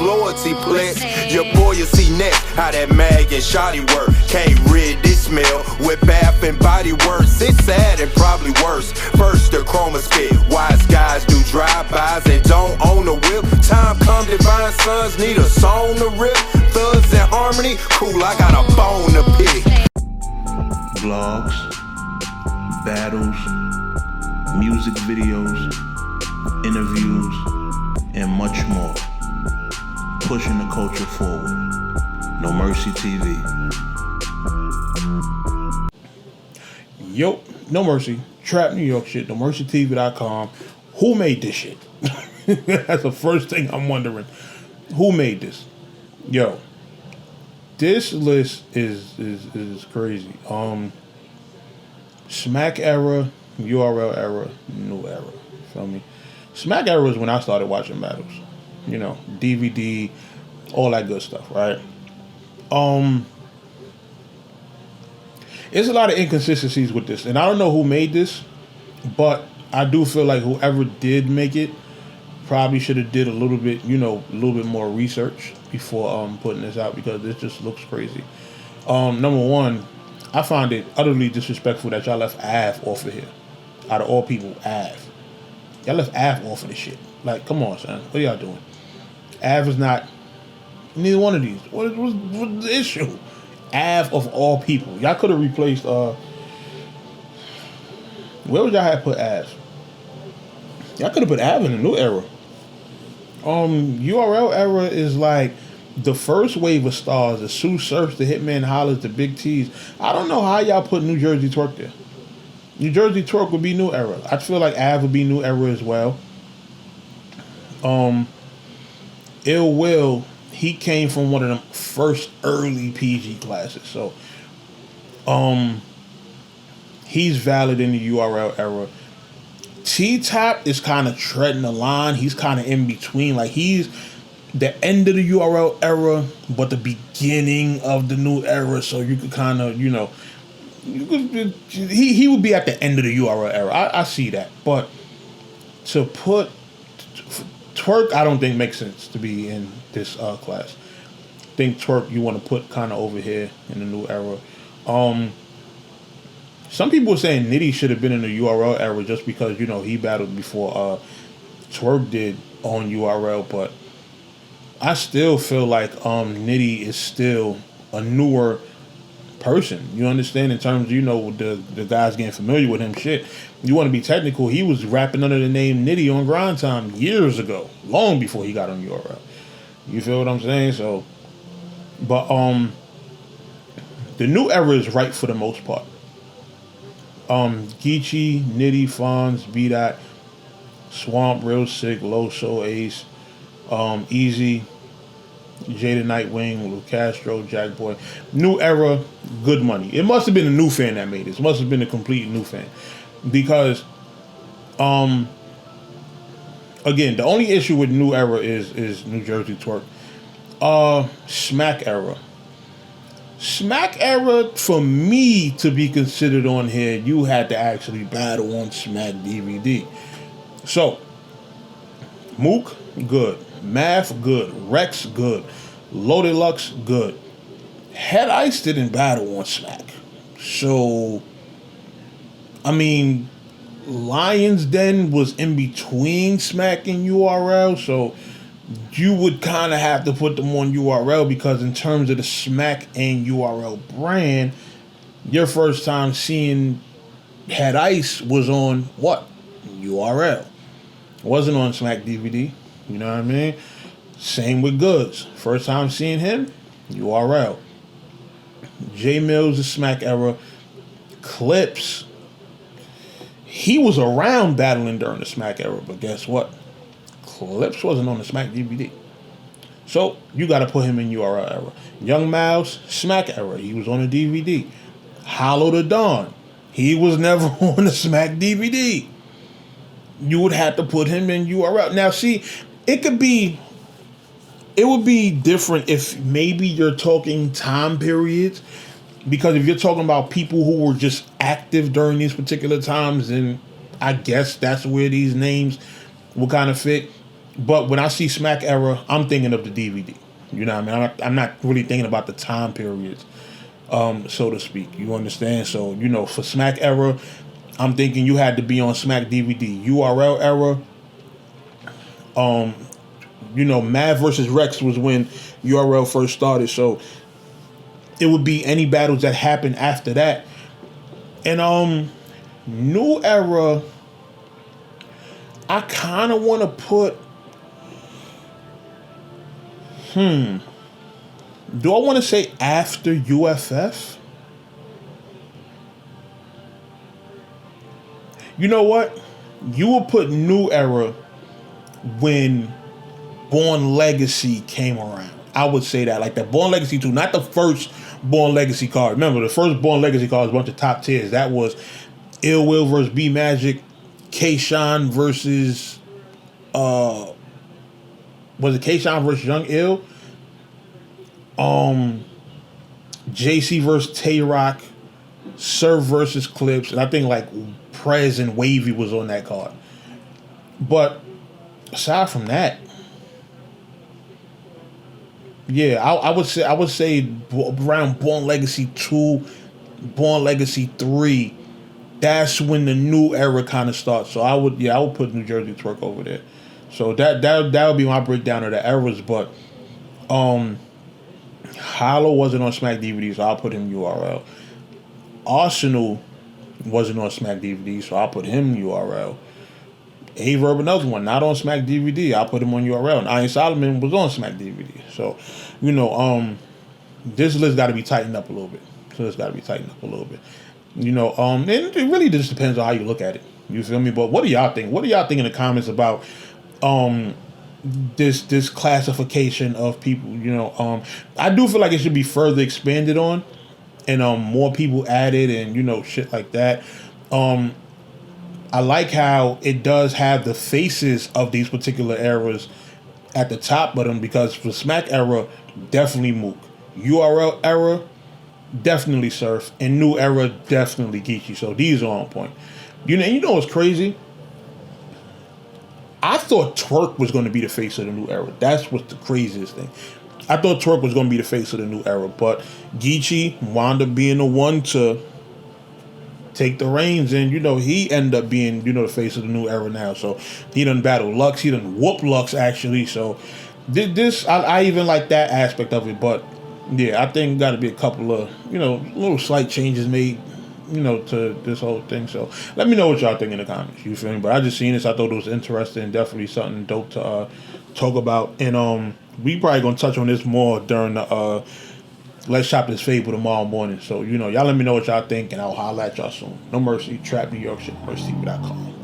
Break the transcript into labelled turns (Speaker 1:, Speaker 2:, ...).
Speaker 1: loyalty pledge. Your boy you see next, how that mag and shoddy work. Can't rid this smell with bath and body works. It's sad and probably worse. First the chroma spit, wise guys do drive-bys and don't own a whip. Time come, divine sons need a song to rip. Thugs in harmony, cool, I got a bone to pick.
Speaker 2: Vlogs, battles, music videos, interviews, and much more. Pushing the culture forward. No Mercy TV.
Speaker 3: Yo, No Mercy, Trap New York shit, NoMercyTV.com. Who made this shit? That's the first thing I'm wondering. Who made this? Yo, this list is crazy. Smack era, URL era, new era. Feel me? Smack era is when I started watching battles. You know, DVD, all that good stuff, right? There's a lot of inconsistencies with this, and I don't know who made this, but I do feel like whoever did make it probably should have did a little bit more research before putting this out, because this just looks crazy. Number one, I find it utterly disrespectful that y'all left Av off of here. Out of all people, Av. Y'all left Av off of this shit. Like, come on, son. What are y'all doing? Av is not neither one of these. What's the issue? Av of all people. Y'all could have replaced where would y'all have put Av? Y'all could have put Av in the new era. URL era is like the first wave of stars, the Sue Surfs, the Hitman Hollers, the Big T's. I don't know how y'all put New Jersey Twerk there. New Jersey Twerk would be new era. I feel like Av would be new era as well. Ill Will, he came from one of them first early PG classes. So he's valid in the URL era. T-Top is kind of treading the line. He's kind of in between. Like, he's the end of the URL era, but the beginning of the new era. So you could kind of, he would be at the end of the URL era. I see that. But to put Twerk, I don't think makes sense to be in this class. I think Twerk you want to put kind of over here in the new era. Some people were saying Nitty should have been in the URL era just because, he battled before Twerk did on URL, but I still feel like Nitty is still a newer person. You understand? In terms of, the guys getting familiar with him, shit. You want to be technical, he was rapping under the name Nitty on Grind Time years ago, long before he got on URL. You feel what I'm saying? So, but the new era is right for the most part. Geechee, Nitty, Fonz, B-Dot, Swamp, Real Sick, Loso, Ace, Easy, Jada Nightwing, Lou Castro, Jack Boy. New era, good money. It must have been a new fan that made this. It must have been a complete new fan. Because, again, the only issue with new era is New Jersey Twerk. Smack era. Smack era, for me to be considered on here, you had to actually battle on Smack DVD. So, Mook, good. Math, good. Rex, good. Loaded Lux, good. Head Ice didn't battle on Smack. So, I mean, Lions Den was in between Smack and URL, so you would kind of have to put them on URL, because in terms of the Smack and URL brand, your first time seeing Head Ice was on what? URL. It wasn't on Smack DVD. You know what I mean? Same with Goods. First time seeing him, URL. J Mills, the Smack era. Clips, he was around battling during the Smack era, but guess what? Clips wasn't on the Smack DVD. So you got to put him in URL era. Young Mouse, Smack era. He was on the DVD. Hollow the Dawn, he was never on the Smack DVD. You would have to put him in URL. Now, see, it would be different if maybe you're talking time periods, because if you're talking about people who were just active during these particular times, then I guess that's where these names will kind of fit. But when I see Smack Era, I'm thinking of the DVD. You know what I mean? I'm not really thinking about the time periods, so to speak. You understand? So, you know, for Smack Era, I'm thinking you had to be on Smack DVD. URL Era, you know, Mav versus Rex was when URL first started. So it would be any battles that happened after that. And New Era, I kind of want to put, do I want to say after UFF? You know what? You will put New Era when Born Legacy came around. I would say that. Like the Born Legacy 2, not the first Born Legacy card. Remember, the first Born Legacy card was a bunch of top tiers. That was Ill Will versus B Magic, K-Shine versus was it K-Shine versus Young Ill? JC versus Tay-Rock, Surf versus Clips, and I think like Prez and Wavy was on that card. But aside from that, yeah, I would say around Born Legacy 2, Born Legacy 3, that's when the New Era kind of starts. So I would put New Jersey Twerk over there. So that would be my breakdown of the eras. But Hollow wasn't on Smack DVD, so I'll put him URL. Arsenal wasn't on Smack DVD, so I'll put him URL. Averb, another one, not on Smack DVD. I'll put him on URL. And Iron Solomon was on Smack DVD. So, you know, this list got to be tightened up a little bit. You know, and it really just depends on how you look at it. You feel me? But what do y'all think? What do y'all think in the comments about this classification of people? You know, I do feel like it should be further expanded on, and more people added, and you know, shit like that. I like how it does have the faces of these particular eras at the top of them, because for Smack Era, definitely Mook. URL Era, definitely Surf. And New Era, definitely Geechee. So these are on point. You know what's crazy? I thought Twerk was going to be the face of the New Era. That's what's the craziest thing. I thought Twerk was going to be the face of the New Era, but Geechee wound up being the one to take the reins, and you know, he ended up being, you know, the face of the New Era now. So he done battle Lux, he done whoop Lux actually. So this I even like that aspect of it. But yeah, I think got to be a couple of, you know, little slight changes made, you know, to this whole thing. So let me know what y'all think in the comments. You feel me? But I just seen this, I thought it was interesting, definitely something dope to talk about. And we probably gonna touch on this more during the Let's Shop This Fable tomorrow morning. So, you know, y'all let me know what y'all think, and I'll holler at y'all soon. No Mercy, Trap New York shit, NoMercyTV.com.